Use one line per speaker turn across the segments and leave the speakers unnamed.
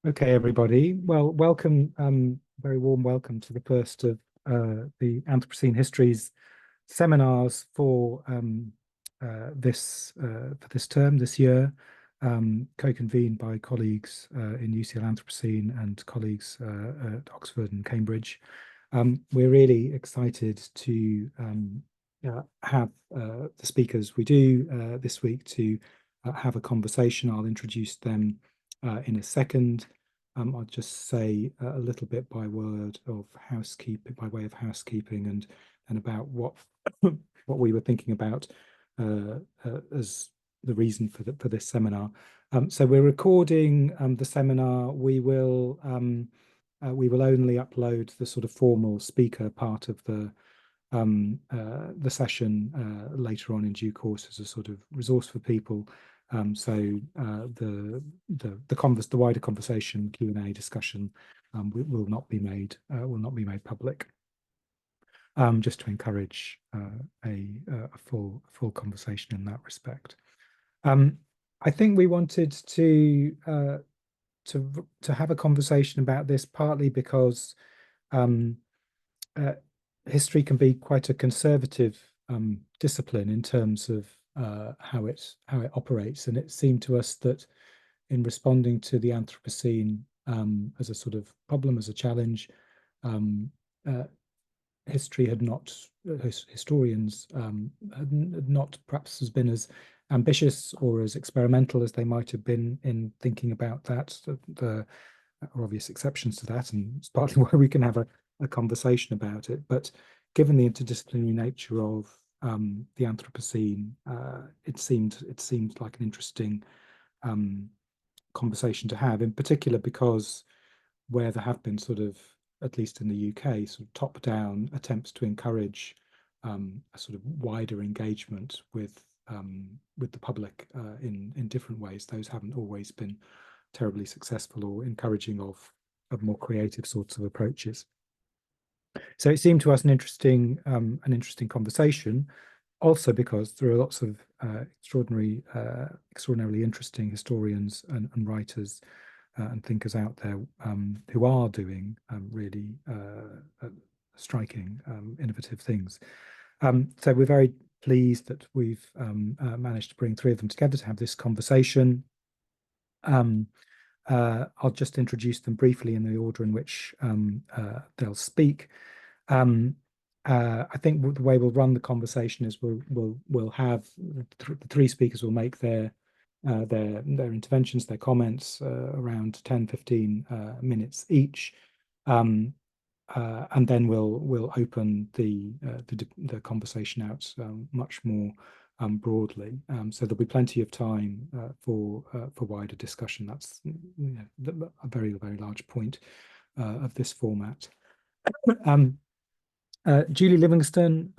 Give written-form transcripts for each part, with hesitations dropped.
Okay, everybody. Well, welcome, very warm welcome to the first of the Anthropocene Histories seminars for this term, this year, co-convened by colleagues in UCL Anthropocene and colleagues at Oxford and Cambridge. We're really excited to have the speakers we do this week to have a conversation. I'll introduce them in a second. I'll just say a little bit by way of housekeeping, and about what what we were thinking about as the reason for this seminar. So we're recording the seminar. We will only upload the sort of formal speaker part of the session later on in due course as a sort of resource for people. So the wider conversation, Q&A discussion will not be made public. Just to encourage a full conversation in that respect. I think we wanted to have a conversation about this partly because history can be quite a conservative discipline in terms of how it operates, and it seemed to us that in responding to the Anthropocene as a sort of problem, as a challenge, history had not historians had not perhaps has been as ambitious or as experimental as they might have been in thinking about that. There are obvious exceptions to that, and it's partly why we can have a conversation about it. But given the interdisciplinary nature of the Anthropocene, it seemed like an interesting conversation to have, in particular because where there have been sort of, at least in the UK, sort of top-down attempts to encourage a sort of wider engagement with the public in different ways. Those haven't always been terribly successful or encouraging of more creative sorts of approaches. So it seemed to us an interesting conversation, also because there are lots of extraordinarily interesting historians and writers and thinkers out there who are doing really striking, innovative things. So we're very pleased that we've managed to bring three of them together to have this conversation. I'll just introduce them briefly in the order in which they'll speak. I think the way we'll run the conversation is we'll have the three speakers will make their interventions, their comments around 10-15 minutes each, and then we'll open the conversation out much more broadly. So there'll be plenty of time for wider discussion. That's a very large point of this format. Julie Livingston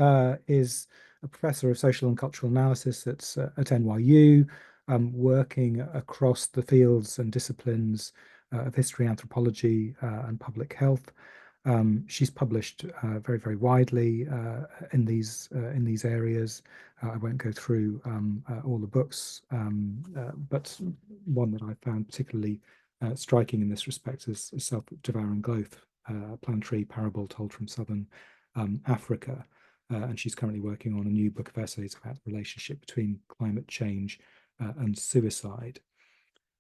is a professor of social and cultural analysis at NYU, working across the fields and disciplines of history, anthropology, and public health. She's published very widely in these areas. I won't go through all the books, but one that I found particularly striking in this respect is Self-Devouring Growth, Planetary Parable Told from Southern Africa. And she's currently working on a new book of essays about the relationship between climate change and suicide.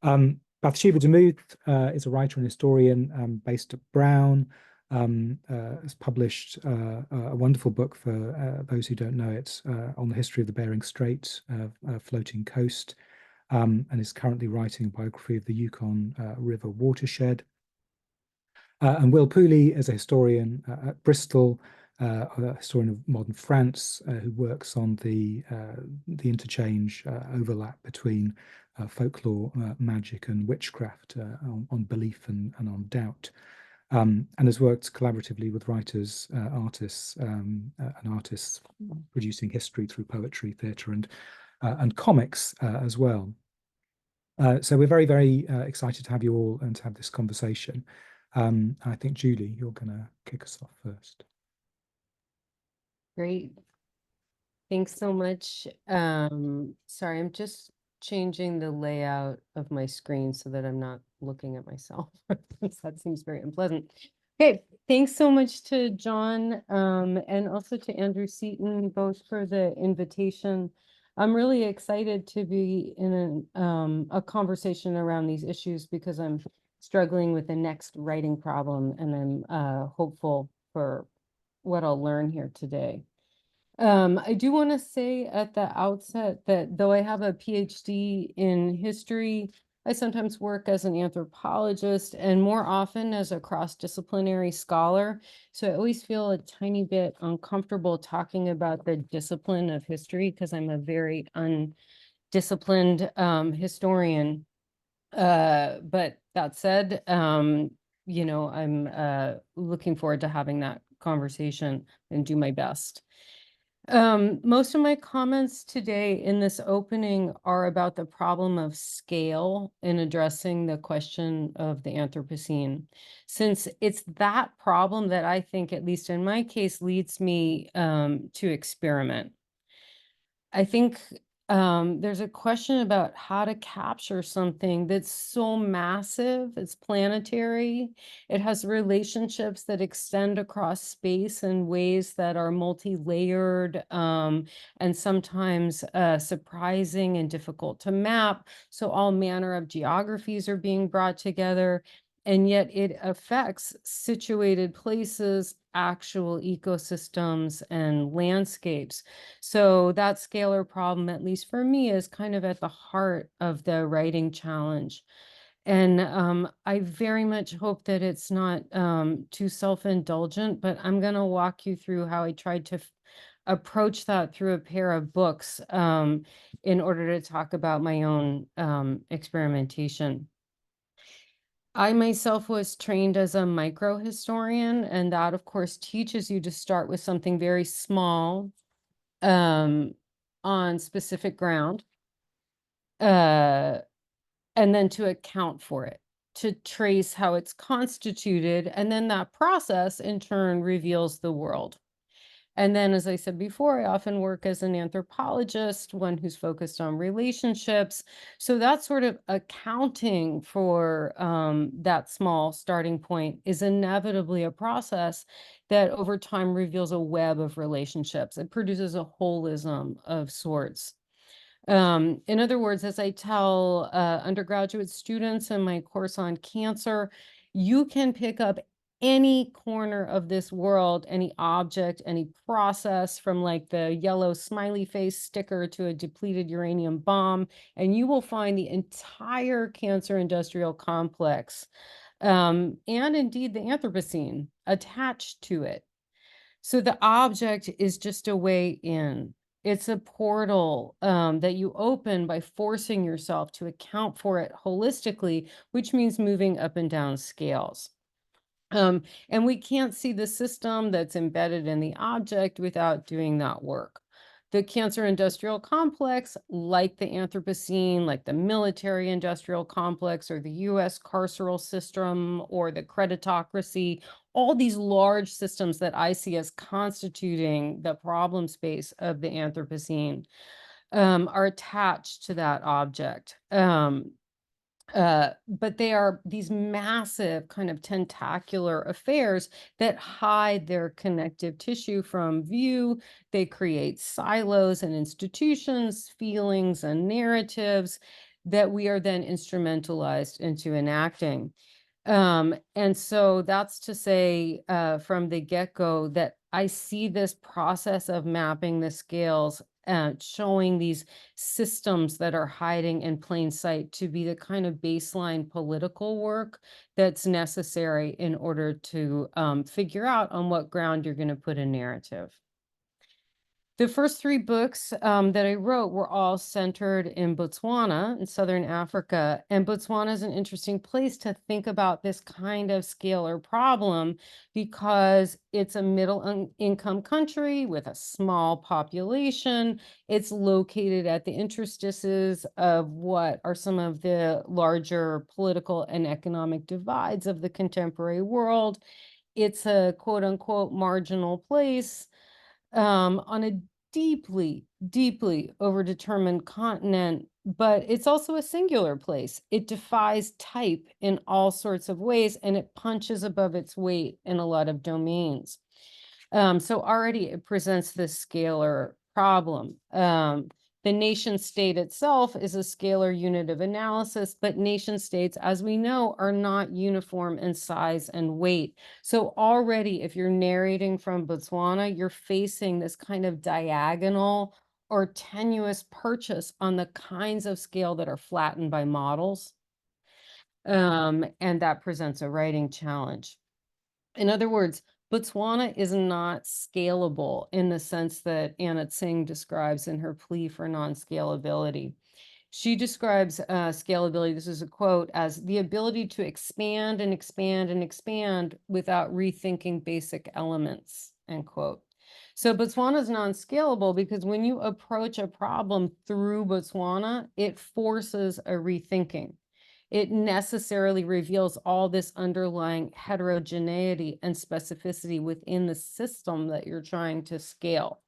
Bathsheba Demuth is a writer and historian based at Brown. Has published a wonderful book for those who don't know it on the history of the Bering Strait, floating coast, and is currently writing a biography of the Yukon River watershed. And Will Pooley is a historian at Bristol, a historian of modern France, who works on the interchange overlap between folklore, magic, and witchcraft, on belief and on doubt, and has worked collaboratively with writers, artists, and artists producing history through poetry, theatre, and comics as well. So we're very excited to have you all and to have this conversation. I think, Julie, you're going to kick us off first.
Great. Thanks so much. Sorry, I'm just changing the layout of my screen so that I'm not looking at myself. That seems very unpleasant. Okay, thanks so much to John and also to Andrew Seaton, both for the invitation. I'm really excited to be in a conversation around these issues because I'm struggling with the next writing problem, and I'm hopeful for what I'll learn here today. I do want to say at the outset that though I have a PhD in history, I sometimes work as an anthropologist and more often as a cross-disciplinary scholar. So I always feel a tiny bit uncomfortable talking about the discipline of history because I'm a very undisciplined historian. But that said, I'm looking forward to having that conversation and do my best. Most of my comments today in this opening are about the problem of scale in addressing the question of the Anthropocene, since it's that problem that I think, at least in my case, leads me to experiment. I think there's a question about how to capture something that's so massive, it's planetary, it has relationships that extend across space in ways that are multi-layered and sometimes surprising and difficult to map. So all manner of geographies are being brought together, and yet it affects situated places, actual ecosystems, and landscapes. So that scalar problem, at least for me, is kind of at the heart of the writing challenge. And I very much hope that it's not too self-indulgent, but I'm going to walk you through how I tried to approach that through a pair of books in order to talk about my own experimentation. I myself was trained as a microhistorian, and that, of course, teaches you to start with something very small on specific ground, uh, and then to account for it, to trace how it's constituted, and then that process in turn reveals the world. And then, as I said before, I often work as an anthropologist, one who's focused on relationships. So that sort of accounting for that small starting point is inevitably a process that over time reveals a web of relationships. It produces a holism of sorts. In other words, as I tell undergraduate students in my course on cancer, you can pick up any corner of this world, any object, any process, from like the yellow smiley face sticker to a depleted uranium bomb, and you will find the entire cancer industrial complex, and indeed the Anthropocene attached to it. So the object is just a way in. It's a portal that you open by forcing yourself to account for it holistically, which means moving up and down scales. And we can't see the system that's embedded in the object without doing that work. The cancer industrial complex, like the Anthropocene, like the military industrial complex, or the US carceral system, or the creditocracy, all these large systems that I see as constituting the problem space of the Anthropocene are attached to that object. But they are these massive kind of tentacular affairs that hide their connective tissue from view. They create silos and institutions, feelings and narratives that we are then instrumentalized into enacting. And so that's to say from the get-go that I see this process of mapping the scales and showing these systems that are hiding in plain sight to be the kind of baseline political work that's necessary in order to figure out on what ground you're going to put a narrative. The first three books that I wrote were all centered in Botswana in Southern Africa. And Botswana is an interesting place to think about this kind of scalar problem because it's a middle income country with a small population. It's located at the interstices of what are some of the larger political and economic divides of the contemporary world. It's a quote unquote marginal place on a deeply, deeply overdetermined continent, but it's also a singular place. It defies type in all sorts of ways, and it punches above its weight in a lot of domains. So already it presents this scalar problem. The nation state itself is a scalar unit of analysis, but nation states, as we know, are not uniform in size and weight. So already, if you're narrating from Botswana, you're facing this kind of diagonal or tenuous purchase on the kinds of scale that are flattened by models. And that presents a writing challenge. In other words, Botswana is not scalable in the sense that Anna Tsing describes in her plea for non-scalability. She describes scalability, this is a quote, as the ability to expand and expand and expand without rethinking basic elements, end quote. So Botswana is non-scalable because when you approach a problem through Botswana, it forces a rethinking. It necessarily reveals all this underlying heterogeneity and specificity within the system that you're trying to scale.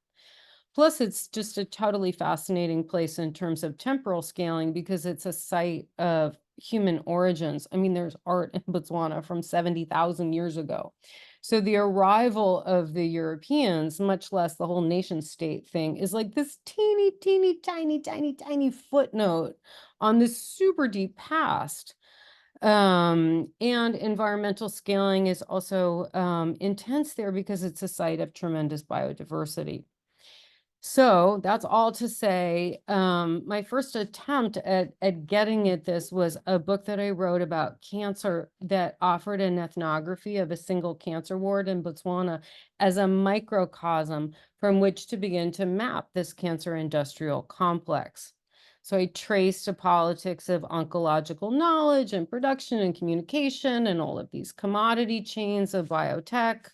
Plus, it's just a totally fascinating place in terms of temporal scaling because it's a site of human origins. I mean, there's art in Botswana from 70,000 years ago. So the arrival of the Europeans, much less the whole nation state thing, is like this teeny, teeny, tiny, tiny, tiny footnote on this super deep past. And environmental scaling is also intense there because it's a site of tremendous biodiversity. So that's all to say, my first attempt at getting at this was a book that I wrote about cancer that offered an ethnography of a single cancer ward in Botswana as a microcosm from which to begin to map this cancer industrial complex. So I traced a politics of oncological knowledge and production and communication and all of these commodity chains of biotech.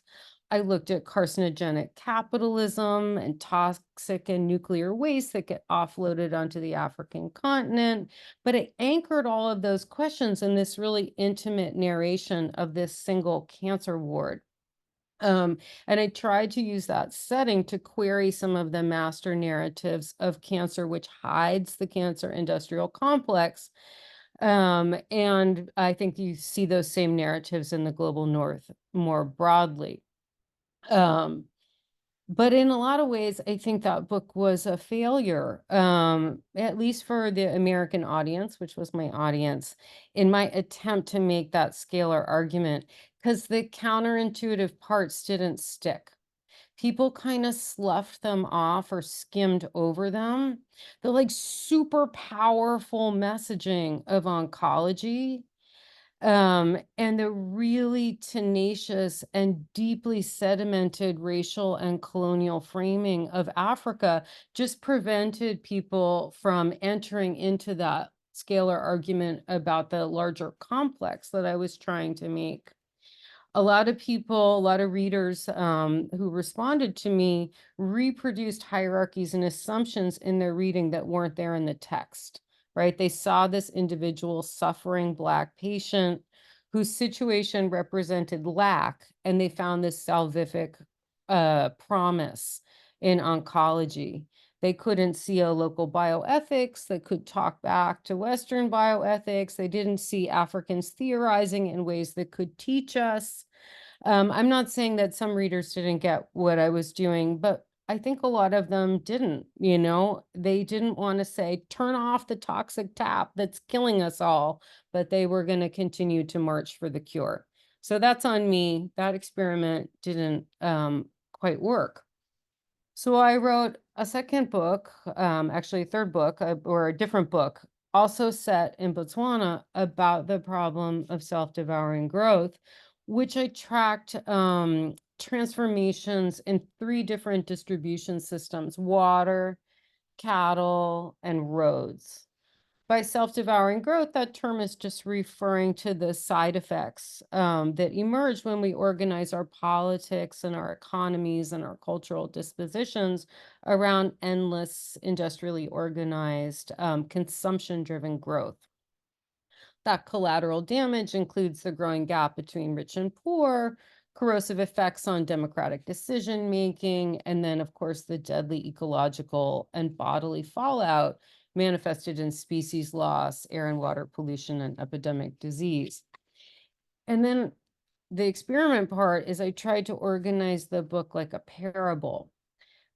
I looked at carcinogenic capitalism and toxic and nuclear waste that get offloaded onto the African continent. But I anchored all of those questions in this really intimate narration of this single cancer ward. And I tried to use that setting to query some of the master narratives of cancer, which hides the cancer industrial complex. And I think you see those same narratives in the global north more broadly. But in a lot of ways, I think that book was a failure, at least for the American audience, which was my audience, in my attempt to make that scalar argument, because the counterintuitive parts didn't stick. People kind of sloughed them off or skimmed over them. The like super powerful messaging of oncology and the really tenacious and deeply sedimented racial and colonial framing of Africa just prevented people from entering into that scalar argument about the larger complex that I was trying to make. A lot of people, a lot of readers who responded to me reproduced hierarchies and assumptions in their reading that weren't there in the text, right? They saw this individual suffering Black patient whose situation represented lack, and they found this salvific promise in oncology. They couldn't see a local bioethics that could talk back to Western bioethics. They didn't see Africans theorizing in ways that could teach us. I'm not saying that some readers didn't get what I was doing, but I think a lot of them didn't, they didn't want to say, turn off the toxic tap that's killing us all, but they were going to continue to march for the cure. So that's on me. That experiment didn't quite work. So I wrote a second book, actually a third book, or a different book, also set in Botswana about the problem of self-devouring growth, which I tracked transformations in 3 different distribution systems: water, cattle, and roads. By self-devouring growth, that term is just referring to the side effects that emerge when we organize our politics and our economies and our cultural dispositions around endless, industrially organized, consumption-driven growth. That collateral damage includes the growing gap between rich and poor, corrosive effects on democratic decision making, and then, of course, the deadly ecological and bodily fallout manifested in species loss, air and water pollution, and epidemic disease. And then the experiment part is I tried to organize the book like a parable.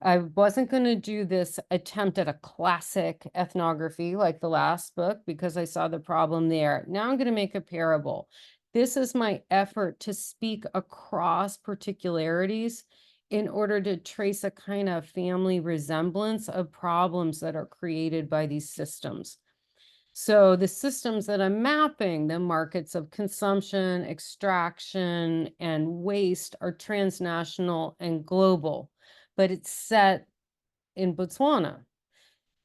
I wasn't going to do this attempt at a classic ethnography like the last book because I saw the problem there. Now I'm going to make a parable. This is my effort to speak across particularities in order to trace a kind of family resemblance of problems that are created by these systems. So the systems that I'm mapping, the markets of consumption, extraction, and waste, are transnational and global, but it's set in Botswana.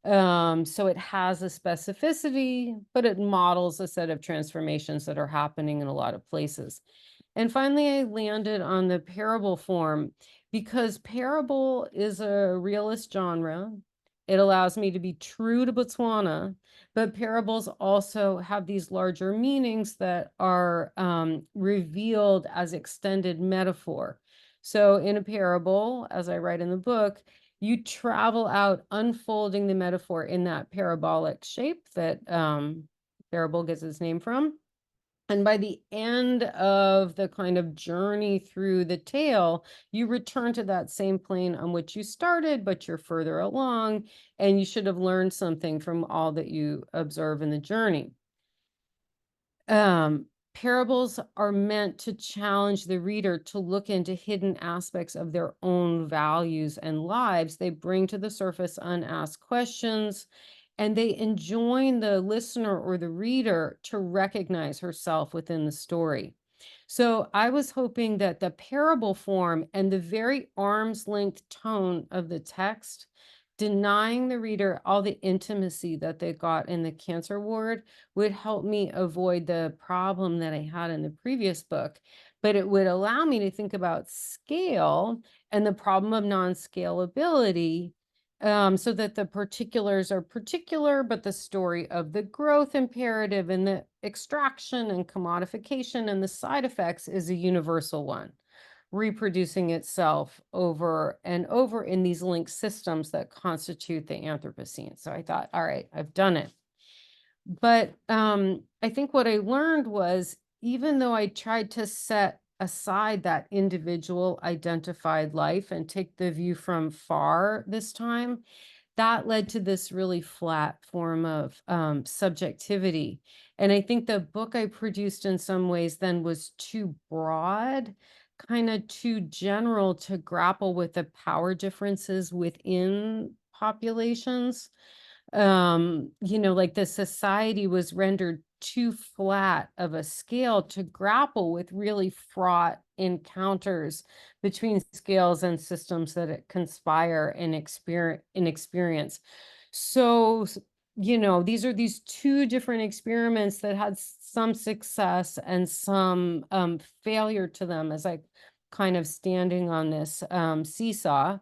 So it has a specificity, but it models a set of transformations that are happening in a lot of places. And finally, I landed on the parable form because parable is a realist genre. It allows me to be true to Botswana, but parables also have these larger meanings that are revealed as extended metaphor. So in a parable, as I write in the book, you travel out unfolding the metaphor in that parabolic shape that parable gets its name from. And by the end of the kind of journey through the tale, you return to that same plane on which you started, but you're further along, and you should have learned something from all that you observe in the journey. Parables are meant to challenge the reader to look into hidden aspects of their own values and lives. They bring to the surface unasked questions, and they enjoin the listener or the reader to recognize herself within the story. So I was hoping that the parable form and the very arm's length tone of the text, denying the reader all the intimacy that they got in the cancer ward, would help me avoid the problem that I had in the previous book. But it would allow me to think about scale and the problem of non-scalability, so that the particulars are particular, but the story of the growth imperative and the extraction and commodification and the side effects is a universal one, reproducing itself over and over in these linked systems that constitute the Anthropocene. So I thought, all right, I've done it. But I think what I learned was, even though I tried to set aside that individual identified life and take the view from far this time, that led to this really flat form of subjectivity. And I think the book I produced in some ways then was too broad, kind of too general to grapple with the power differences within populations. Like the society was rendered too flat of a scale to grapple with really fraught encounters between scales and systems that conspire in experience. So, these are these two different experiments that had some success and some failure to them, as I kind of standing on this seesaw.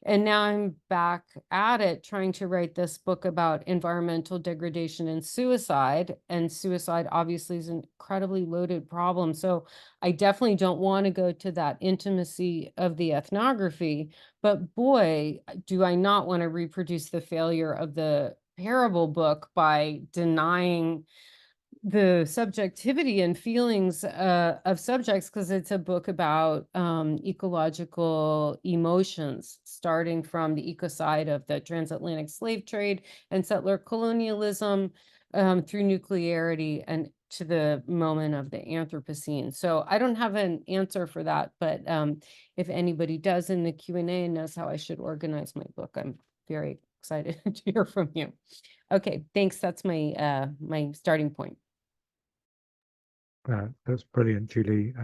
And now I'm back at it trying to write this book about environmental degradation and suicide. And suicide obviously is an incredibly loaded problem. So I definitely don't want to go to that intimacy of the ethnography. But boy, do I not want to reproduce the failure of the parable book by denying the subjectivity and feelings of subjects, because it's a book about ecological emotions, starting from the ecocide of the transatlantic slave trade and settler colonialism, through nuclearity and to the moment of the Anthropocene. So I don't have an answer for that, but if anybody does in the Q&A and knows how I should organize my book, I'm very excited to hear from you. Okay, thanks. That's my my starting point.
That's brilliant, Julie.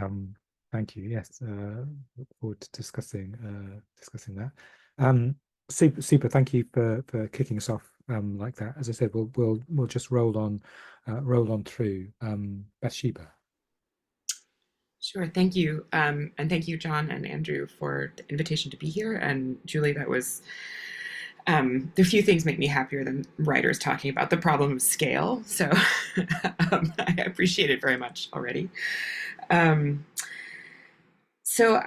Thank you. Yes, look forward to discussing that. Super. Thank you for kicking us off like that. As I said, we'll just roll on through. Bathsheba.
Sure, thank you. And thank you, John and Andrew, for the invitation to be here. And Julie, that was, the few things make me happier than writers talking about the problem of scale. So I appreciate it very much already. So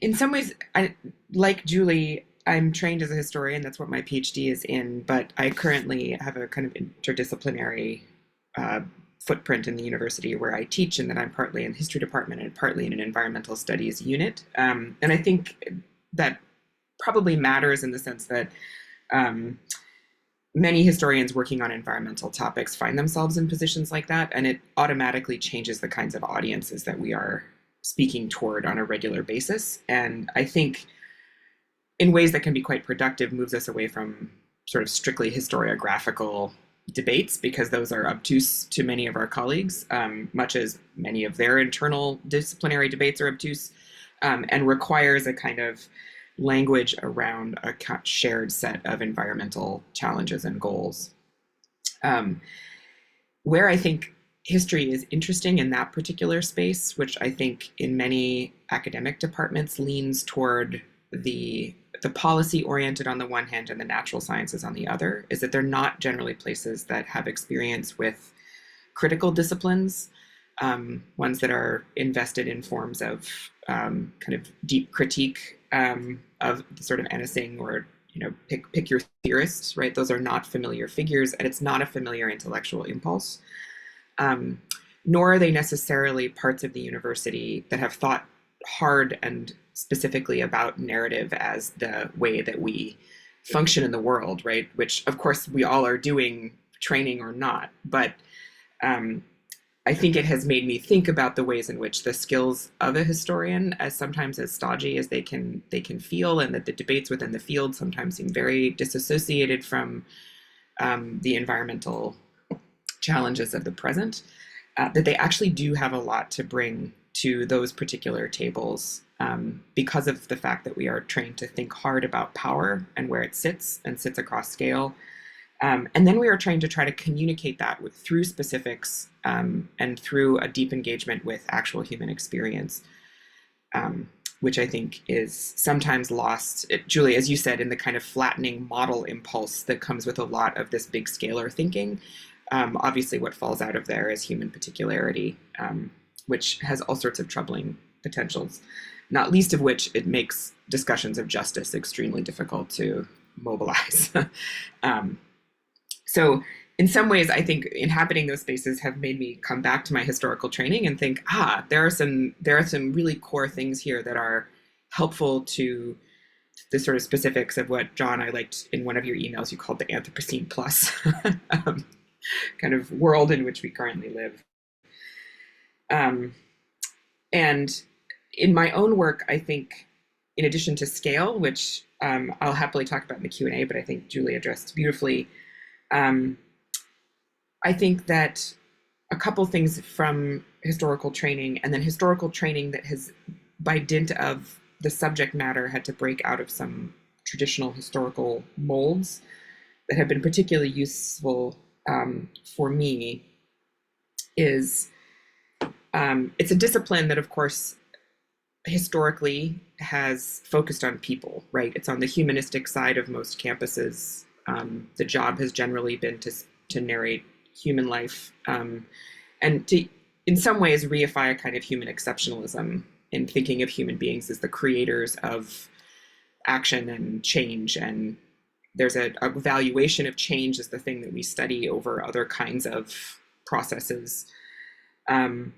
in some ways, like Julie, I'm trained as a historian. That's what my PhD is in. But I currently have a kind of interdisciplinary uh, footprint in the university where I teach, and then I'm partly in the history department and partly in an environmental studies unit. And I think that probably matters in the sense that um, many historians working on environmental topics find themselves in positions like that, and it automatically changes the kinds of audiences that we are speaking toward on a regular basis. And I think in ways that can be quite productive, moves us away from sort of strictly historiographical debates, because those are obtuse to many of our colleagues, much as many of their internal disciplinary debates are obtuse, and requires a kind of language around a shared set of environmental challenges and goals. Where I think history is interesting in that particular space, which I think in many academic departments leans toward the policy oriented on the one hand and the natural sciences on the other, is that they're not generally places that have experience with critical disciplines, ones that are invested in forms of kind of deep critique of sort of anything, or pick your theorists, right? Those are not familiar figures, and it's not a familiar intellectual impulse. Nor are they necessarily parts of the university that have thought hard and specifically about narrative as the way that we function in the world, right? Which, of course, we all are doing, training or not. But I think it has made me think about the ways in which the skills of a historian, as sometimes as stodgy as they can feel, and that the debates within the field sometimes seem very disassociated from the environmental challenges of the present, that they actually do have a lot to bring to those particular tables, because of the fact that we are trained to think hard about power and where it sits, and sits across scale. And then we are trained to try to communicate that through specifics, and through a deep engagement with actual human experience, which I think is sometimes lost, Julie, as you said, in the kind of flattening model impulse that comes with a lot of this big scalar thinking. Obviously, what falls out of there is human particularity, which has all sorts of troubling potentials, not least of which it makes discussions of justice extremely difficult to mobilize. So in some ways, I think inhabiting those spaces have made me come back to my historical training and think, there are some really core things here that are helpful to the sort of specifics of what, John, I liked in one of your emails, you called the Anthropocene Plus kind of world in which we currently live. And in my own work, I think, in addition to scale, which I'll happily talk about in the Q&A, but I think Julie addressed beautifully, I think that a couple things from historical training, and then historical training that has, by dint of the subject matter, had to break out of some traditional historical molds, that have been particularly useful for me, is it's a discipline that, of course, historically has focused on people, right? It's on the humanistic side of most campuses. The job has generally been to narrate human life, and to, in some ways, reify a kind of human exceptionalism in thinking of human beings as the creators of action and change. And there's a valuation of change as the thing that we study over other kinds of processes. And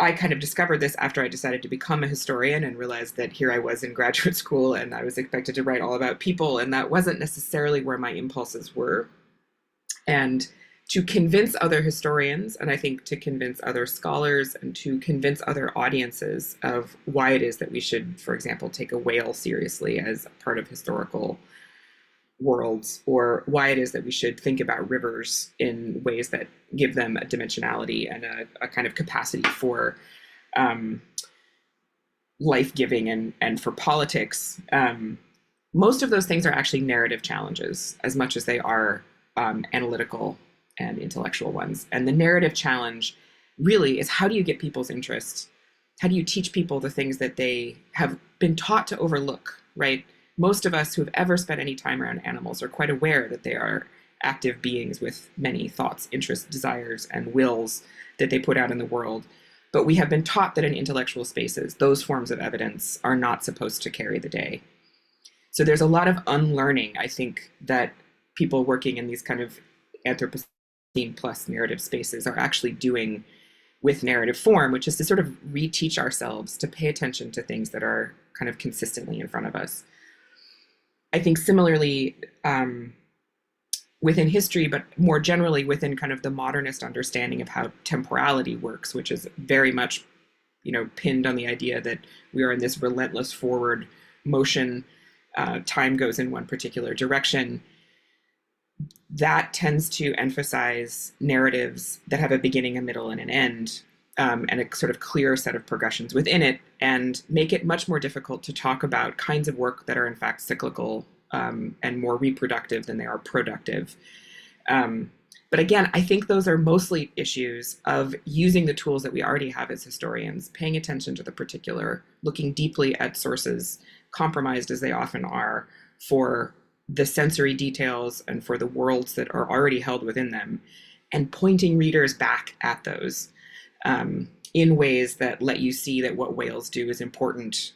I kind of discovered this after I decided to become a historian, and realized that here I was in graduate school and I was expected to write all about people, and that wasn't necessarily where my impulses were. And to convince other historians, and I think to convince other scholars, and to convince other audiences of why it is that we should, for example, take a whale seriously as part of historical worlds, or why it is that we should think about rivers in ways that give them a dimensionality and a kind of capacity for life-giving and for politics. Most of those things are actually narrative challenges as much as they are analytical and intellectual ones. And the narrative challenge really is, how do you get people's interest? How do you teach people the things that they have been taught to overlook, right? Most of us who have ever spent any time around animals are quite aware that they are active beings with many thoughts, interests, desires, and wills that they put out in the world. But we have been taught that in intellectual spaces, those forms of evidence are not supposed to carry the day. So there's a lot of unlearning, I think, that people working in these kind of Anthropocene plus narrative spaces are actually doing with narrative form, which is to sort of reteach ourselves to pay attention to things that are kind of consistently in front of us. I think similarly, within history, but more generally within kind of the modernist understanding of how temporality works, which is very much, pinned on the idea that we are in this relentless forward motion, time goes in one particular direction. That tends to emphasize narratives that have a beginning, a middle, and an end, and a sort of clear set of progressions within it, and make it much more difficult to talk about kinds of work that are in fact cyclical and more reproductive than they are productive. But again, I think those are mostly issues of using the tools that we already have as historians, paying attention to the particular, looking deeply at sources, compromised as they often are, for the sensory details and for the worlds that are already held within them, and pointing readers back at those in ways that let you see that what whales do is important,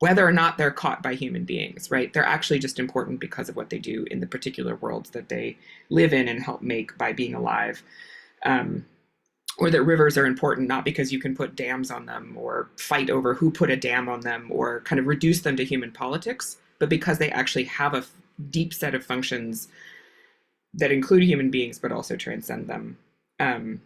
whether or not they're caught by human beings, right? They're actually just important because of what they do in the particular worlds that they live in and help make by being alive. Or that rivers are important not because you can put dams on them or fight over who put a dam on them or kind of reduce them to human politics, but because they actually have a deep set of functions that include human beings, but also transcend them. And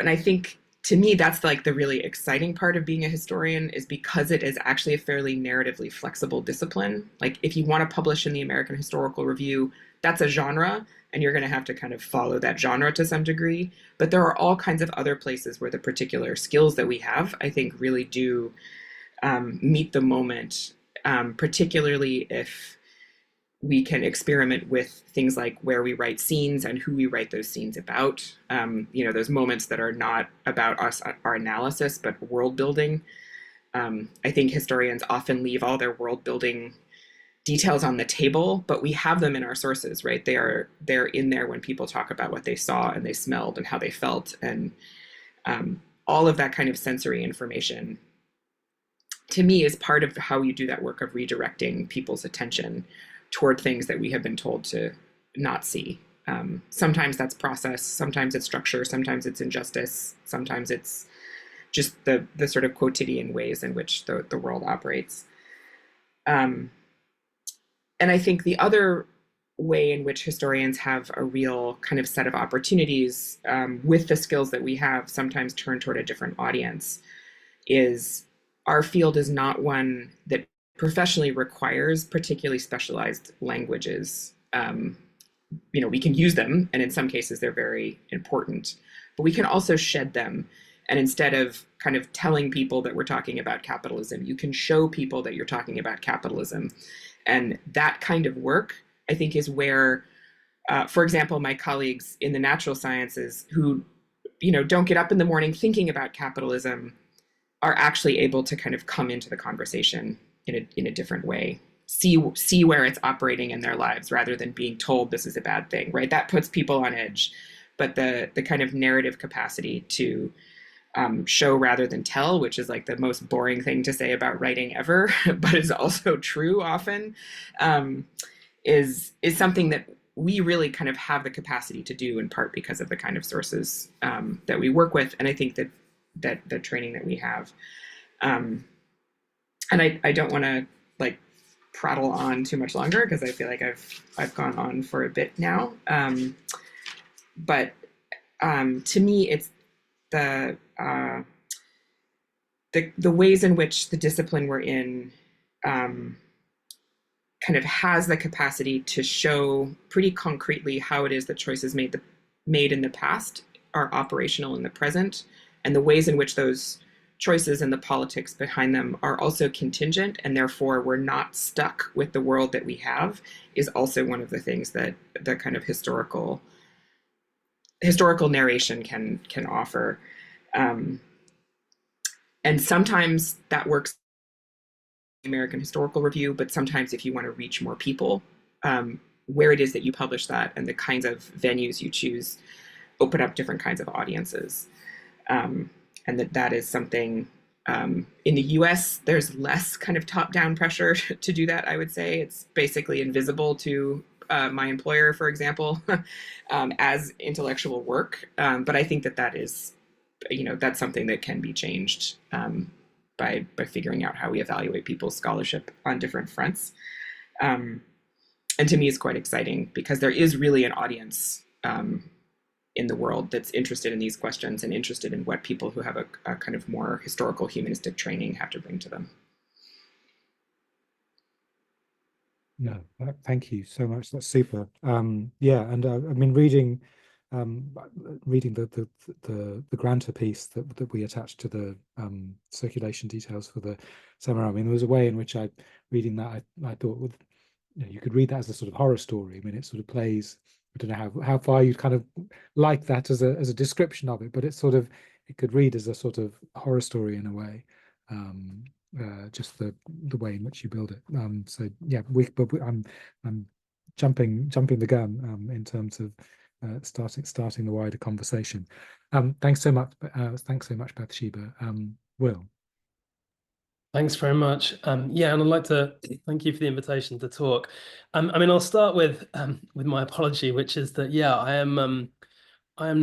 I think, to me, that's like the really exciting part of being a historian, is because it is actually a fairly narratively flexible discipline. Like, if you want to publish in the American Historical Review, that's a genre, and you're going to have to kind of follow that genre to some degree. But there are all kinds of other places where the particular skills that we have, I think, really do meet the moment, particularly if we can experiment with things like where we write scenes and who we write those scenes about. Those moments that are not about us, our analysis, but world building. I think historians often leave all their world building details on the table, but we have them in our sources, right? They're in there when people talk about what they saw and they smelled and how they felt, and all of that kind of sensory information, to me, is part of how you do that work of redirecting people's attention toward things that we have been told to not see. Sometimes that's process, sometimes it's structure, sometimes it's injustice, sometimes it's just the sort of quotidian ways in which the world operates. And I think the other way in which historians have a real kind of set of opportunities with the skills that we have sometimes turn toward a different audience is our field is not one that professionally requires particularly specialized languages. We can use them, and in some cases they're very important, but we can also shed them. And instead of kind of telling people that we're talking about capitalism, you can show people that you're talking about capitalism. And that kind of work, I think, is where, for example, my colleagues in the natural sciences who, don't get up in the morning thinking about capitalism are actually able to kind of come into the conversation in a different way, see where it's operating in their lives rather than being told this is a bad thing, right? That puts people on edge. But the kind of narrative capacity to show rather than tell, which is like the most boring thing to say about writing ever, but is also true often, is something that we really kind of have the capacity to do, in part because of the kind of sources that we work with, and I think that the training that we have. And I don't want to like prattle on too much longer because I feel like I've gone on for a bit now. But to me, it's the ways in which the discipline we're in kind of has the capacity to show pretty concretely how it is that choices made in the past are operational in the present, and the ways in which those choices and the politics behind them are also contingent, and therefore we're not stuck with the world that we have, is also one of the things that the kind of historical narration can offer. And sometimes that works in the American Historical Review, but sometimes if you want to reach more people, where it is that you publish that and the kinds of venues you choose open up different kinds of audiences. and that is something in the US, there's less kind of top-down pressure to do that, I would say. It's basically invisible to my employer, for example, as intellectual work. But I think that is, that's something that can be changed by figuring out how we evaluate people's scholarship on different fronts. And to me, it's quite exciting because there is really an audience in the world that's interested in these questions and interested in what people who have a kind of more historical humanistic training have to bring to them.
No, thank you so much. That's super. Yeah, and I mean, reading the grantor piece that we attached to the circulation details for the seminar. I mean, there was a way in which reading that I thought with you could read that as a sort of horror story. I mean, it sort of plays. I don't know how far you'd kind of like that as a description of it, but it could read as a sort of horror story in a way. Just the way in which you build it. So yeah, I'm jumping the gun in terms of starting the wider conversation. Thanks so much. Thanks so much, Bathsheba. Will.
Thanks very much. Yeah, and I'd like to thank you for the invitation to talk. I mean, I'll start with my apology, which is that I am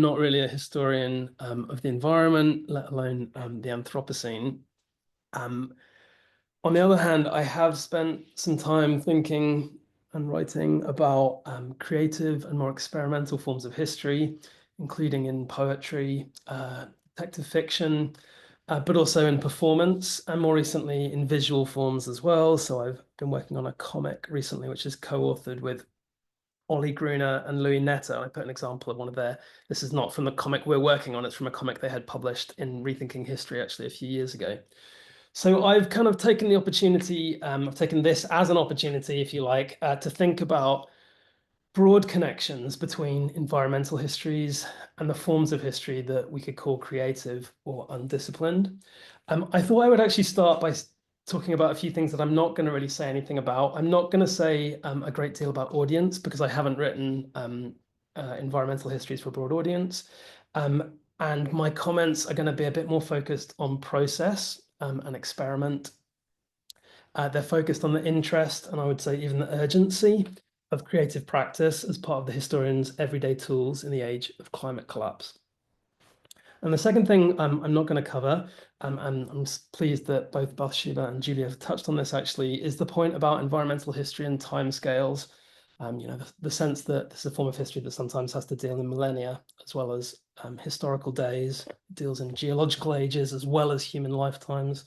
not really a historian of the environment, let alone the Anthropocene. On the other hand, I have spent some time thinking and writing about creative and more experimental forms of history, including in poetry, detective fiction, but also in performance, and more recently in visual forms as well. So I've been working on a comic recently, which is co-authored with Ollie Gruner and Louis Netta. I put an example of one of this is not from the comic we're working on, it's from a comic they had published in Rethinking History actually a few years ago. So I've kind of taken the opportunity, I've taken this as an opportunity, if you like, to think about broad connections between environmental histories and the forms of history that we could call creative or undisciplined. I thought I would actually start by talking about a few things that I'm not going to really say anything about. I'm not going to say a great deal about audience because I haven't written environmental histories for a broad audience. And my comments are going to be a bit more focused on process and experiment. They're focused on the interest, and I would say even the urgency of creative practice as part of the historian's everyday tools in the age of climate collapse. And the second thing I'm not going to cover, and I'm pleased that both Bathsheba and Julia have touched on this actually, is the point about environmental history and timescales. The sense that this is a form of history that sometimes has to deal in millennia, as well as historical days, deals in geological ages, as well as human lifetimes,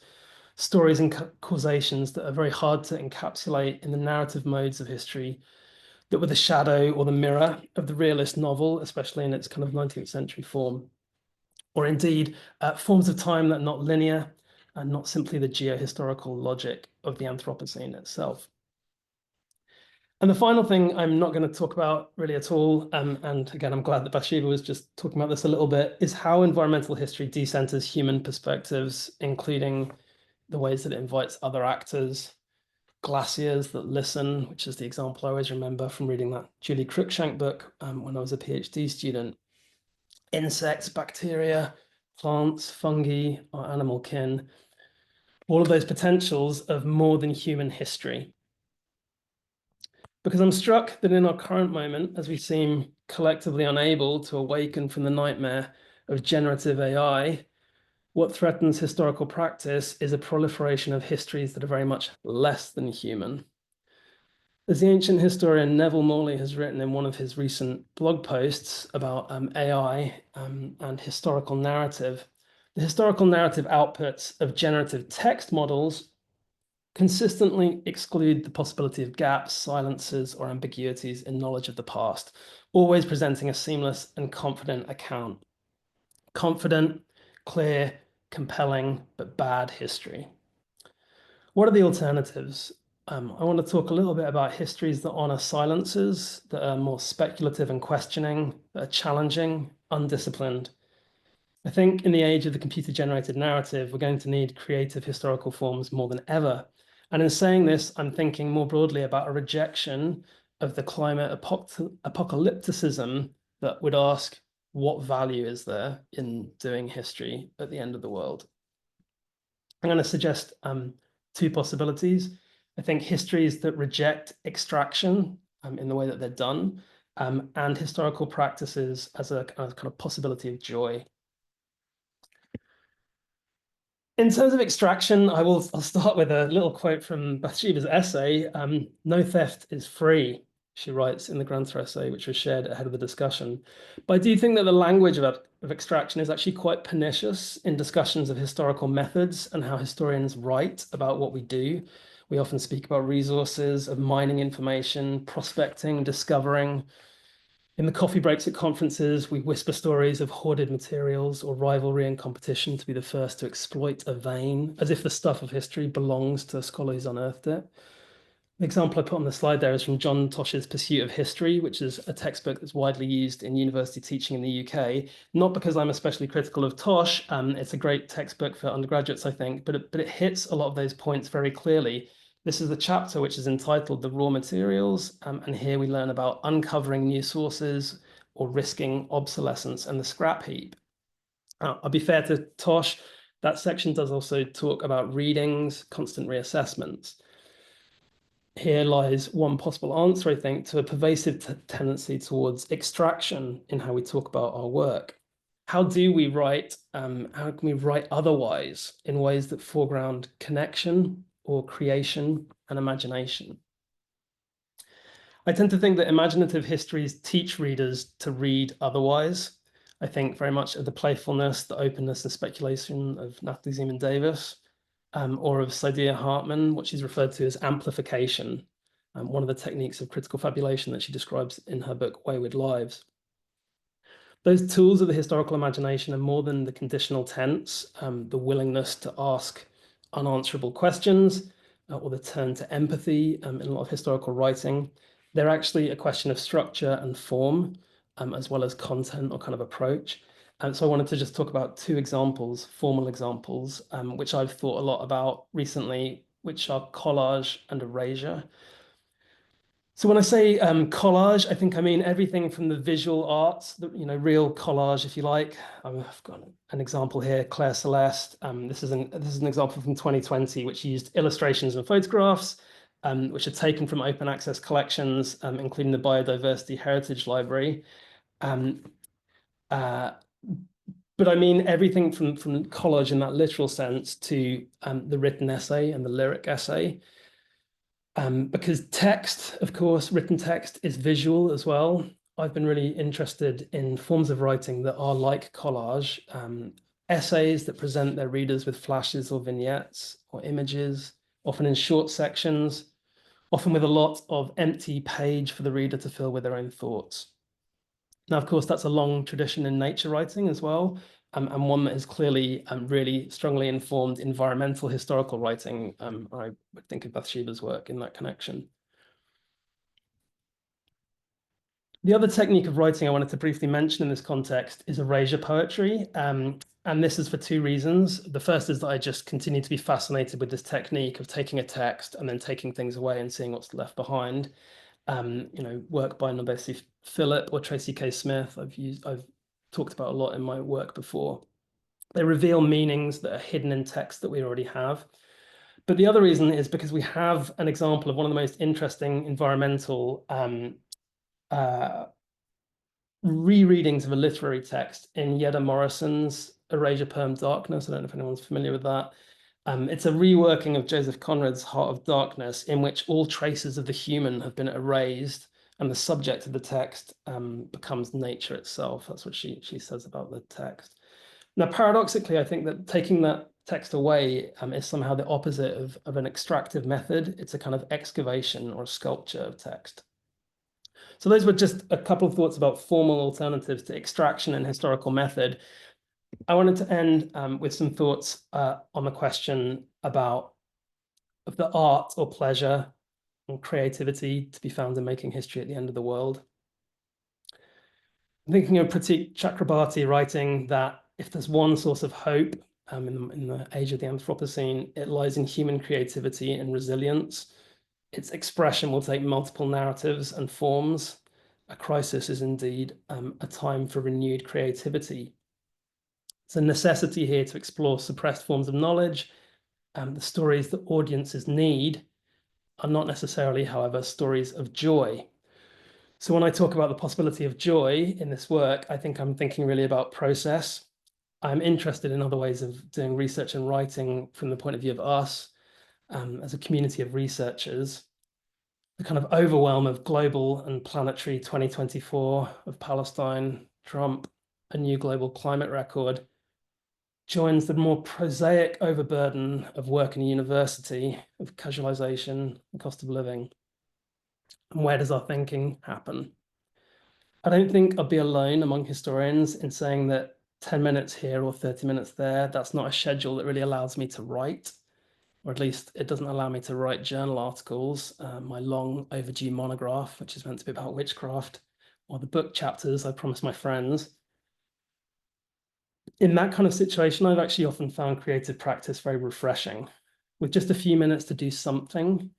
stories and causations that are very hard to encapsulate in the narrative modes of history that were the shadow or the mirror of the realist novel, especially in its kind of 19th century form, or indeed forms of time that are not linear and not simply the geohistorical logic of the Anthropocene itself. And the final thing I'm not going to talk about really at all, and again, I'm glad that Bathsheba was just talking about this a little bit, is how environmental history decenters human perspectives, including the ways that it invites other actors, glaciers that listen, which is the example I always remember from reading that Julie Cruikshank book when I was a PhD student, insects, bacteria, plants, fungi, or animal kin, all of those potentials of more than human history. Because I'm struck that in our current moment, as we seem collectively unable to awaken from the nightmare of generative AI, what threatens historical practice is a proliferation of histories that are very much less than human. As the ancient historian Neville Morley has written in one of his recent blog posts about AI and historical narrative, the historical narrative outputs of generative text models consistently exclude the possibility of gaps, silences, or ambiguities in knowledge of the past, always presenting a seamless and confident account. Confident, clear, compelling, but bad history. What are the alternatives? I want to talk a little bit about histories that honor silences, that are more speculative and questioning, that are challenging, undisciplined. I think in the age of the computer-generated narrative, we're going to need creative historical forms more than ever. And in saying this, I'm thinking more broadly about a rejection of the climate apocalypticism that would ask, what value is there in doing history at the end of the world? I'm going to suggest two possibilities. I think histories that reject extraction in the way that they're done, and historical practices as a kind of possibility of joy. In terms of extraction, I'll start with a little quote from Bathsheba's essay. "No theft is free," she writes in the Granther essay, which was shared ahead of the discussion. But I do think that the language of extraction is actually quite pernicious in discussions of historical methods and how historians write about what we do. We often speak about resources, of mining information, prospecting, discovering. In the coffee breaks at conferences, we whisper stories of hoarded materials or rivalry and competition to be the first to exploit a vein, as if the stuff of history belongs to a scholar who's unearthed it. The example I put on the slide there is from John Tosh's Pursuit of History, which is a textbook that's widely used in university teaching in the UK. Not because I'm especially critical of Tosh, it's a great textbook for undergraduates, I think, but it hits a lot of those points very clearly. This is the chapter which is entitled The Raw Materials, and here we learn about uncovering new sources or risking obsolescence and the scrap heap. I'll be fair to Tosh, that section does also talk about readings, constant reassessments. Here lies one possible answer, I think, to a pervasive tendency towards extraction in how we talk about our work. How do we write? How can we write otherwise in ways that foreground connection or creation and imagination? I tend to think that imaginative histories teach readers to read otherwise. I think very much of the playfulness, the openness and speculation of Natalie Zeman Davis, or of Saidiya Hartman, what she's referred to as amplification, one of the techniques of critical fabulation that she describes in her book, Wayward Lives. Those tools of the historical imagination are more than the conditional tense, the willingness to ask unanswerable questions, or the turn to empathy in a lot of historical writing. They're actually a question of structure and form, as well as content or kind of approach. And so I wanted to just talk about two examples, formal examples, which I've thought a lot about recently, which are collage and erasure. So when I say collage, I think I mean everything from the visual arts, real collage, if you like. I've got an example here, Claire Celeste. This is an example from 2020, which used illustrations and photographs, which are taken from open access collections, including the Biodiversity Heritage Library. But I mean everything from collage in that literal sense to the written essay and the lyric essay. Because text, of course, written text is visual as well. I've been really interested in forms of writing that are like collage, essays that present their readers with flashes or vignettes or images, often in short sections, often with a lot of empty page for the reader to fill with their own thoughts. Now, of course, that's a long tradition in nature writing as well, and one that is clearly really strongly informed environmental historical writing. I would think of Bathsheba's work in that connection. The other technique of writing I wanted to briefly mention in this context is erasure poetry. And this is for two reasons. The first is that I just continue to be fascinated with this technique of taking a text and then taking things away and seeing what's left behind. Work by Nobesi Philip or Tracy K. Smith, I've talked about a lot in my work before. They reveal meanings that are hidden in text that we already have. But the other reason is because we have an example of one of the most interesting environmental rereadings of a literary text in Yeda Morrison's Erasure Poem Darkness. I don't know if anyone's familiar with that. It's a reworking of Joseph Conrad's Heart of Darkness, in which all traces of the human have been erased and the subject of the text becomes nature itself. That's what she says about the text. Now, paradoxically, I think that taking that text away is somehow the opposite of an extractive method. It's a kind of excavation or a sculpture of text. So those were just a couple of thoughts about formal alternatives to extraction and historical method. I wanted to end with some thoughts on the question about the art or pleasure and creativity to be found in making history at the end of the world. I'm thinking of Pratik Chakrabarty writing that if there's one source of hope in the age of the Anthropocene, it lies in human creativity and resilience. Its expression will take multiple narratives and forms. a crisis is indeed a time for renewed creativity. It's a necessity here to explore suppressed forms of knowledge. The stories that audiences need are not necessarily, however, stories of joy. So when I talk about the possibility of joy in this work, I think I'm thinking really about process. I'm interested in other ways of doing research and writing from the point of view of us as a community of researchers. The kind of overwhelm of global and planetary 2024 of Palestine, Trump, a new global climate record, joins the more prosaic overburden of work in a university, of casualization, the cost of living. And where does our thinking happen? I don't think I'll be alone among historians in saying that 10 minutes here or 30 minutes there, that's not a schedule that really allows me to write, or at least it doesn't allow me to write journal articles, my long overdue monograph, which is meant to be about witchcraft, or the book chapters I promised my friends. In that kind of situation, I've actually often found creative practice very refreshing. With just a few minutes to do something,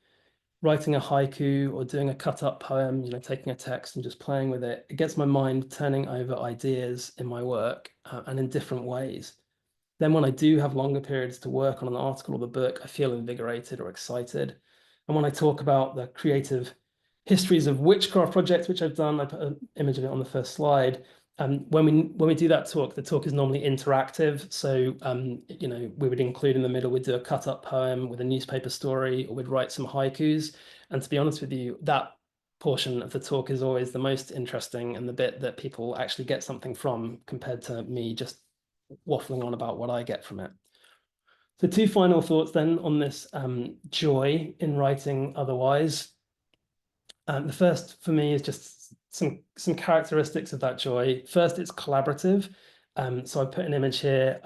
writing a haiku or doing a cut-up poem, taking a text and just playing with it, it gets my mind turning over ideas in my work and in different ways. Then when I do have longer periods to work on an article or the book, I feel invigorated or excited. And when I talk about the creative histories of witchcraft projects, which I've done, I put an image of it on the first slide. When we do that talk, the talk is normally interactive. So, we would include in the middle, we'd do a cut-up poem with a newspaper story, or we'd write some haikus. And to be honest with you, that portion of the talk is always the most interesting and the bit that people actually get something from, compared to me just waffling on about what I get from it. So 2 final thoughts then on this joy in writing otherwise. The first for me is just some characteristics of that joy. First, it's collaborative. So I put an image here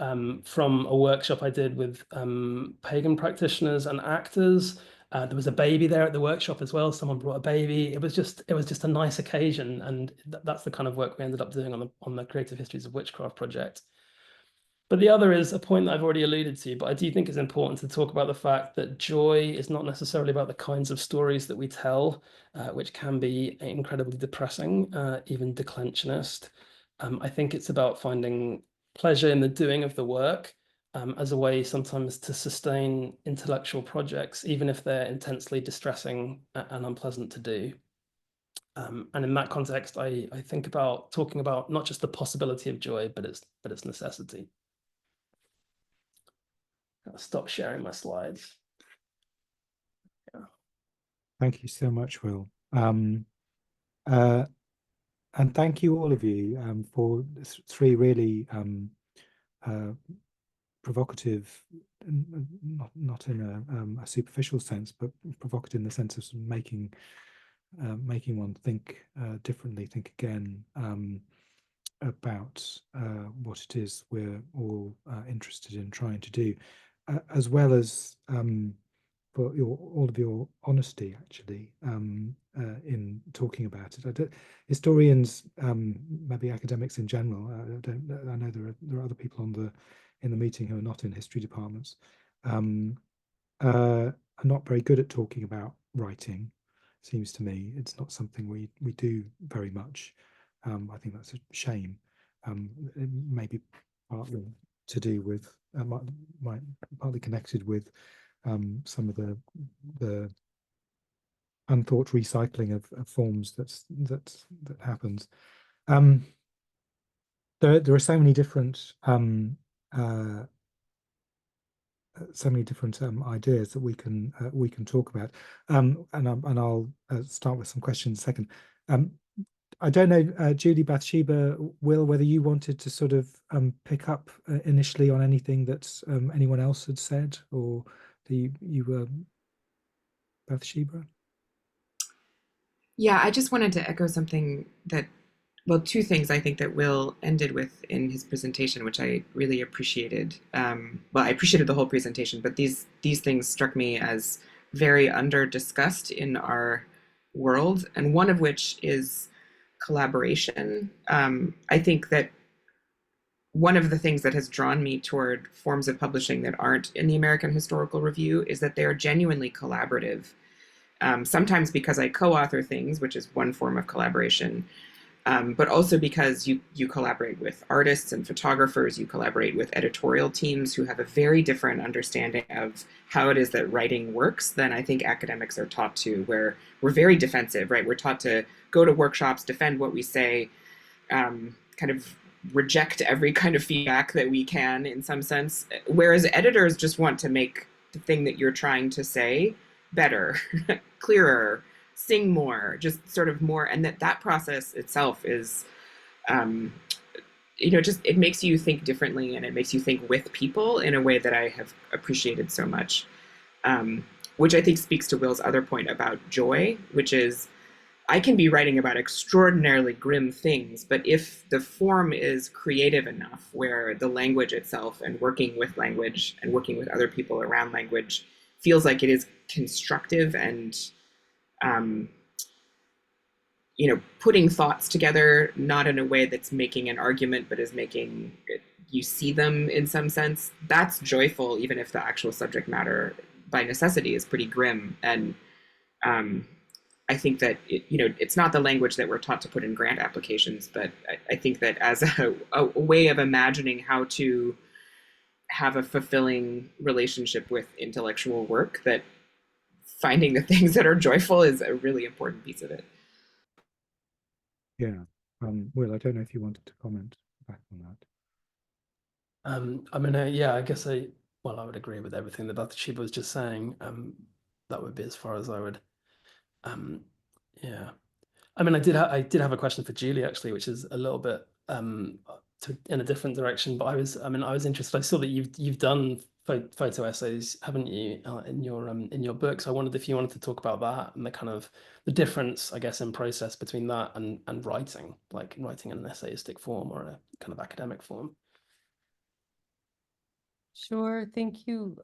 from a workshop I did with pagan practitioners and actors. There was a baby there at the workshop as well. Someone brought a baby. It was just a nice occasion, and that's the kind of work we ended up doing on the Creative Histories of Witchcraft project. But the other is a point that I've already alluded to, but I do think it's important to talk about the fact that joy is not necessarily about the kinds of stories that we tell, which can be incredibly depressing, even declensionist. I think it's about finding pleasure in the doing of the work as a way sometimes to sustain intellectual projects, even if they're intensely distressing and unpleasant to do. And in that context, I think about talking about not just the possibility of joy, but its necessity. I'll stop sharing my slides. Yeah.
Thank you so much, Will. And thank you all of you for 3 really provocative, not in a superficial sense, but provocative in the sense of making one think differently, think again about what it is we're all interested in trying to do, as well as for all of your honesty, actually, in talking about it. Historians, maybe academics in general, I know there are other people in the meeting who are not in history departments, are not very good at talking about writing. Seems to me it's not something we do very much. I think that's a shame. It may be partly to do with partly connected with some of the unthought recycling of forms that happens. There are so many different ideas that we can talk about, and I'll start with some questions in a second. I don't know, Julie, Bathsheba, Will, whether you wanted to sort of pick up initially on anything that anyone else had said, or you were Bathsheba?
Yeah, I just wanted to echo something well, 2 things I think that Will ended with in his presentation, which I really appreciated. Well, I appreciated the whole presentation, but these things struck me as very under-discussed in our world, and one of which is collaboration. I think that one of the things that has drawn me toward forms of publishing that aren't in the American Historical Review is that they are genuinely collaborative. Sometimes because I co-author things, which is one form of collaboration, but also because you collaborate with artists and photographers, you collaborate with editorial teams who have a very different understanding of how it is that writing works than I think academics are taught to, where we're very defensive, right? We're taught to go to workshops, defend what we say, kind of reject every kind of feedback that we can in some sense, whereas editors just want to make the thing that you're trying to say better, clearer, sing more, just sort of more, and that process itself is just it makes you think differently, and it makes you think with people in a way that I have appreciated so much, which I think speaks to Will's other point about joy, which is I can be writing about extraordinarily grim things, but if the form is creative enough, where the language itself and working with language and working with other people around language feels like it is constructive and putting thoughts together, not in a way that's making an argument, but is making you see them in some sense, that's joyful, even if the actual subject matter by necessity is pretty grim. And I think that it's not the language that we're taught to put in grant applications, but I think that as a way of imagining how to have a fulfilling relationship with intellectual work, that finding the things that are joyful is a really important piece of it.
Yeah. Will, I don't know if you wanted to comment back on that.
I mean, yeah, I guess I would agree with everything that Bathsheba was just saying. That would be as far as I would. Yeah. I mean, I did have a question for Julie, actually, which is a little bit in a different direction. But I was interested. I saw that you've done photo essays, haven't you, in your book? So I wondered if you wanted to talk about that and the kind of the difference, I guess, in process between that and writing, like writing in an essayistic form or a kind of academic form.
Sure, thank you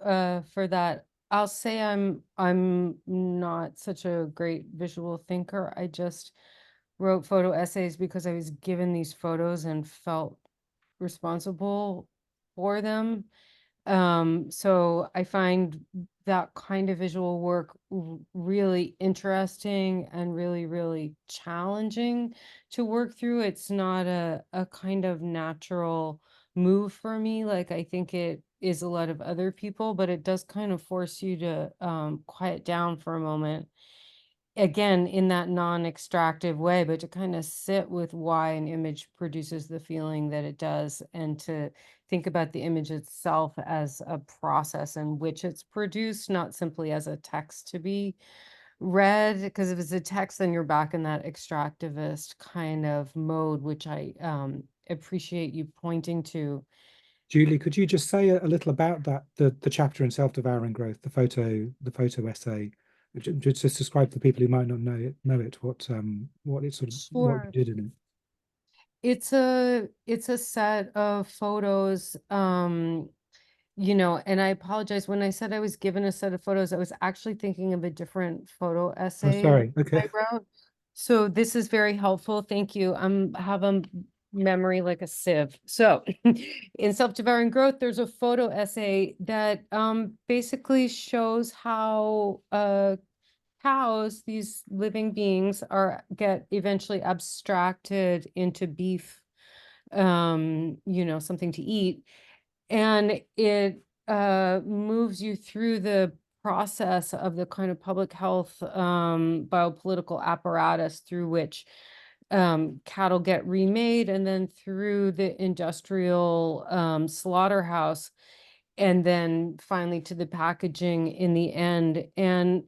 for that. I'll say I'm not such a great visual thinker. I just wrote photo essays because I was given these photos and felt responsible for them. So I find that kind of visual work really interesting and really, really challenging to work through. It's not a kind of natural move for me, like I think it is a lot of other people, but it does kind of force you to quiet down for a moment. Again, in that non-extractive way, but to kind of sit with why an image produces the feeling that it does, and to think about the image itself as a process in which it's produced, not simply as a text to be read. Because if it's a text, then you're back in that extractivist kind of mode, which I appreciate you pointing to.
Julie, could you just say a little about that, the chapter in Self-Devouring Growth, the photo essay? Just describe for people who might not know it, what it sort of what you
Sure.
did in it.
It's a set of photos, and I apologize, when I said I was given a set of photos, I was actually thinking of a different photo
Oh,
essay
sorry.
I
Okay.
wrote. So this is very helpful. Thank you. Have a memory like a sieve. So in Self-Devouring Growth, there's a photo essay that basically shows how cows, these living beings, get eventually abstracted into beef, something to eat. And it moves you through the process of the kind of public health biopolitical apparatus through which cattle get remade, and then through the industrial slaughterhouse, and then finally to the packaging in the end. And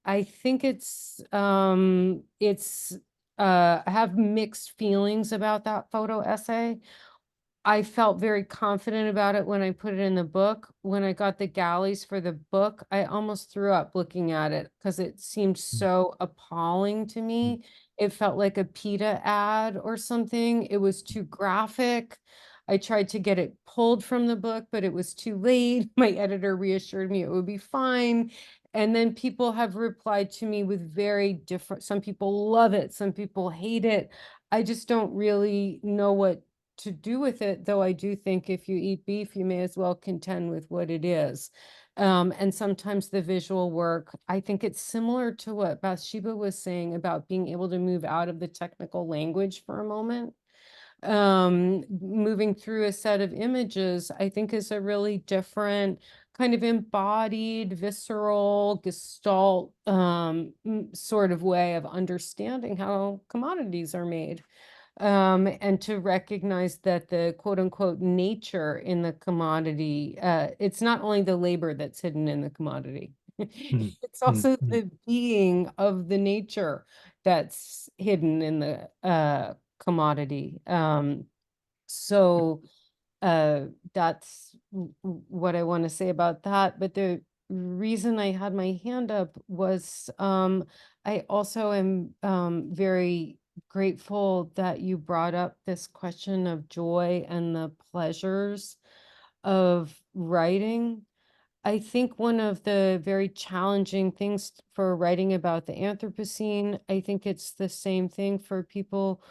I think I have mixed feelings about that photo essay. I felt very confident about it when I put it in the book. When I got the galleys for the book, I almost threw up looking at it because it seemed so appalling to me. It felt like a PETA ad or something. It was too graphic. I tried to get it pulled from the book, but it was too late. My editor reassured me it would be fine. And then people have replied to me with very different, some people love it, some people hate it. I just don't really know what to do with it, though I do think if you eat beef, you may as well contend with what it is. And sometimes the visual work, I think it's similar to what Bathsheba was saying about being able to move out of the technical language for a moment. Moving through a set of images, I think is a really different kind of embodied, visceral, gestalt sort of way of understanding how commodities are made. And to recognize that the quote unquote nature in the commodity, it's not only the labor that's hidden in the commodity, it's also the being of the nature that's hidden in the commodity. So that's what I want to say about that. But the reason I had my hand up was I also am very grateful that you brought up this question of joy and the pleasures of writing. I think one of the very challenging things for writing about the Anthropocene, I think it's the same thing for people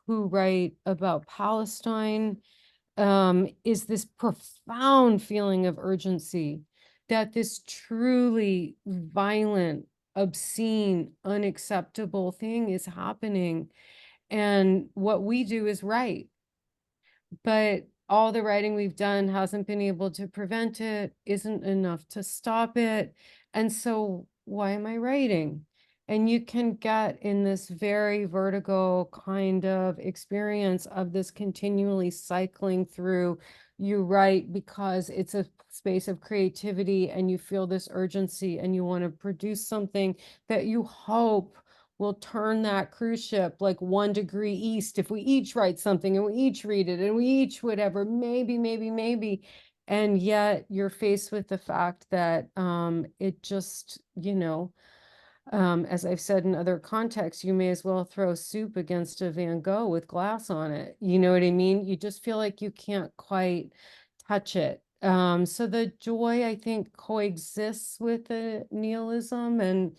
who write about Palestine, is this profound feeling of urgency that this truly violent, obscene, unacceptable thing is happening. And what we do is write, but all the writing we've done hasn't been able to prevent it, isn't enough to stop it. And so why am I writing? And you can get in this very vertigo kind of experience of this continually cycling through. You write because it's a space of creativity and you feel this urgency and you want to produce something that you hope will turn that cruise ship like 1 degree east if we each write something and we each read it and we each whatever, maybe. And yet you're faced with the fact that it just, as I've said in other contexts, you may as well throw soup against a Van Gogh with glass on it. You know what I mean? You just feel like you can't quite touch it. So the joy, I think, coexists with the nihilism, and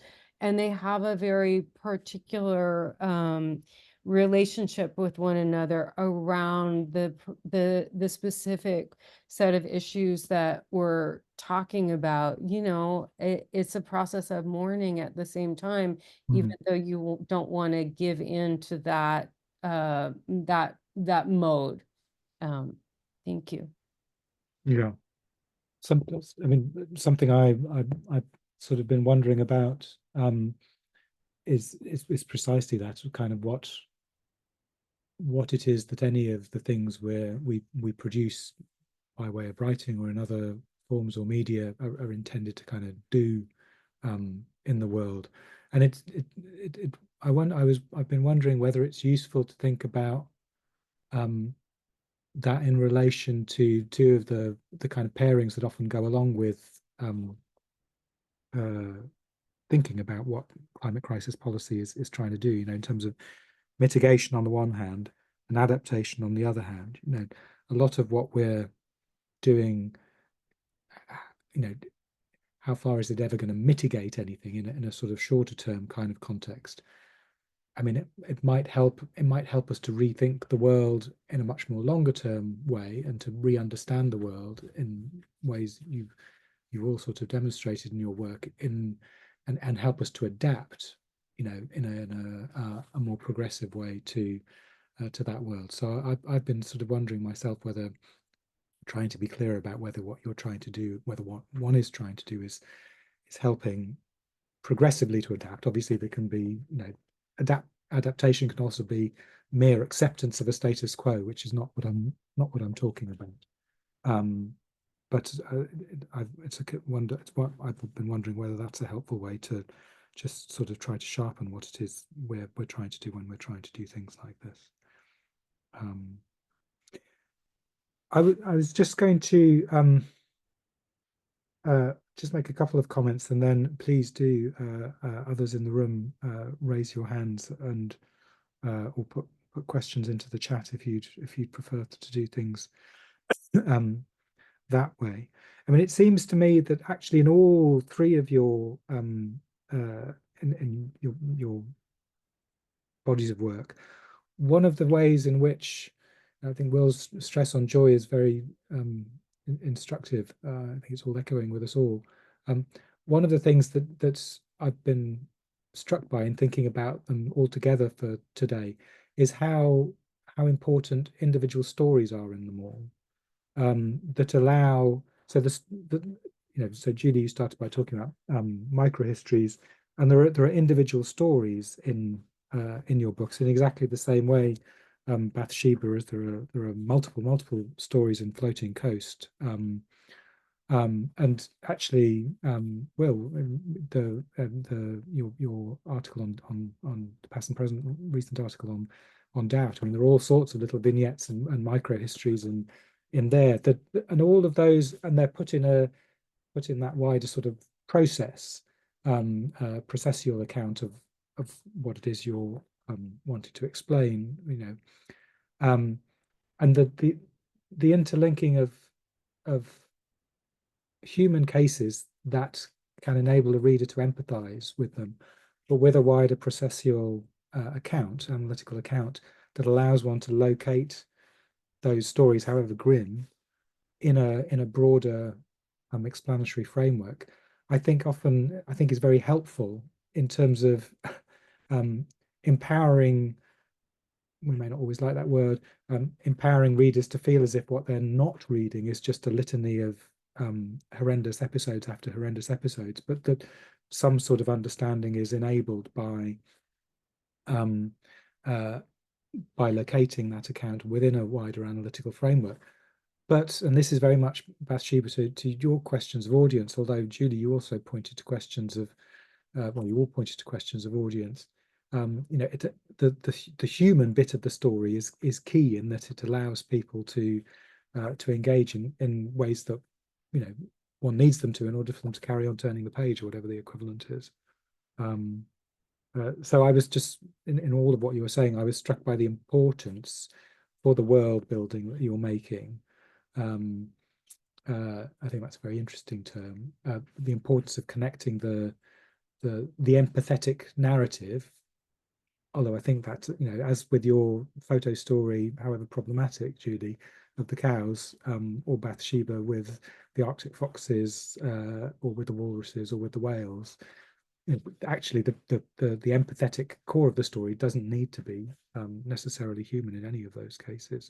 they have a very particular relationship with one another around the specific set of issues that we're talking about. It's a process of mourning at the same time, even though you don't want to give in to that that mode. Thank you.
Yeah. Something I've sort of been wondering about is precisely that kind of what it is that any of the things we produce by way of writing or in other forms or media are intended to kind of do in the world. And I've been wondering whether it's useful to think about that in relation to two of the kind of pairings that often go along with thinking about what climate crisis policy is trying to do, in terms of mitigation on the one hand and adaptation on the other hand. A lot of what we're doing, how far is it ever going to mitigate anything in a sort of shorter term kind of context? It might help us to rethink the world in a much more longer term way and to re-understand the world in ways you've all sort of demonstrated in your work and help us to adapt, in a more progressive way to that world. So I've been sort of wondering myself whether trying to be clear about whether what you're trying to do, whether what one is trying to do is helping progressively to adapt. Obviously, there can be, adaptation can also be mere acceptance of a status quo, which is not what I'm talking about. But what I've been wondering whether that's a helpful way to just sort of try to sharpen what it is we're trying to do when we're trying to do things like this. I was just going to just make a couple of comments, and then please do others in the room raise your hands and or put questions into the chat if you'd prefer to do things that way. It seems to me that actually in all three of your in your bodies of work, one of the ways in which I think Will's stress on joy is very instructive. I think it's all echoing with us all. One of the things that's I've been struck by in thinking about them all together for today is how important individual stories are in them all. That allow, so so Julie, you started by talking about microhistories, and there are individual stories in your books in exactly the same way. Bathsheba, as there are multiple stories in Floating Coast. And actually, Will, your article on the past and present, recent article on doubt. I mean, there are all sorts of little vignettes and micro histories in there that, and all of those, and they're put in that wider sort of process, processual account of what it is you're wanting to explain. And the interlinking of human cases that can enable a reader to empathize with them, but with a wider processual account, analytical account, that allows one to locate those stories, however grim, in a broader explanatory framework. I think is very helpful in terms of empowering. We may not always like that word, empowering readers to feel as if what they're not reading is just a litany of horrendous episodes after horrendous episodes, but that some sort of understanding is enabled by locating that account within a wider analytical framework. But, and this is very much, Bathsheba, to your questions of audience, although Julie, you also pointed to questions of, well, you all pointed to questions of audience. The human bit of the story is key in that it allows people to engage in ways that one needs them to in order for them to carry on turning the page, or whatever the equivalent is. So I was just in all of what you were saying, I was struck by the importance for the world building that you're making. I think that's a very interesting term. The importance of connecting the empathetic narrative. Although I think that, as with your photo story, however problematic, Julie, of the cows, or Bathsheba with the Arctic foxes, or with the walruses, or with the whales, actually the empathetic core of the story doesn't need to be necessarily human in any of those cases.